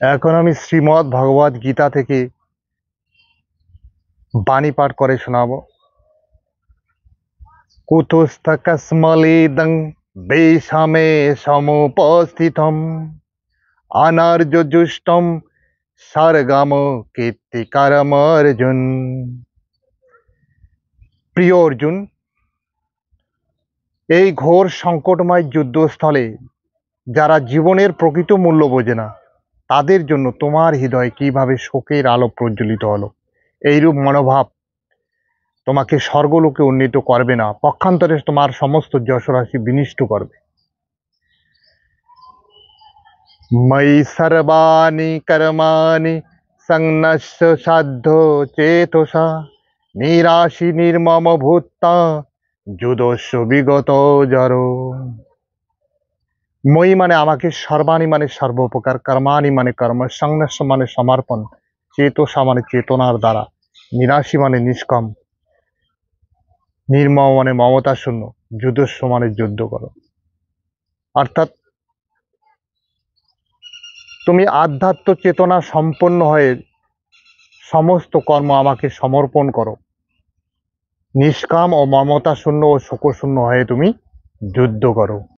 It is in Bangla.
এখন আমি শ্রীমদ্ ভগবদ গীতা থেকে বাণী পাঠ করে শোনাবো। কুতস্থকস্মলেদং বেশামে সমুপস্থিতম অনার্যজুষ্টম স্বর্গম কীর্তিকরম অর্জুন। প্রিয় অর্জুন, এই ঘোর সংকটময় যুদ্ধস্থলে যারা জীবনের প্রকৃত মূল্য বোঝে না, তাদের জন্য তোমার হৃদয়ে কিভাবে শোকের আলো প্রজ্বলিত হলো। এইরূপ মনোভাব তোমাকে স্বর্গলোকে উন্নীত করবে না, পক্ষান্তরে তোমার সমস্ত যশরাশি বিনষ্ট করবে। ময়ি সর্বাণি কর্মাণি সংন্যস্য সাধ্য চেতসা নিরাশি নির্মম ভূত্বা যুদস্য বিগত জড়। মই মানে আমাকে, সর্বাণী মানে সর্বোপকার, কর্মাণী মানে কর্ম, সংন্যাস মানে সমর্পণ, চেতসা মানে চেতনার দ্বারা, নিরাশী মানে নিষ্কাম, নির্মম মানে মমতা শূন্য, যুদস্য মানে যুদ্ধ করো। অর্থাৎ তুমি আধ্যাত্ম চেতনা সম্পন্ন হয়ে সমস্ত কর্ম আমাকে সমর্পণ করো, নিষ্কাম ও মমতা শূন্য ও শোকশূন্য হয়ে তুমি যুদ্ধ করো।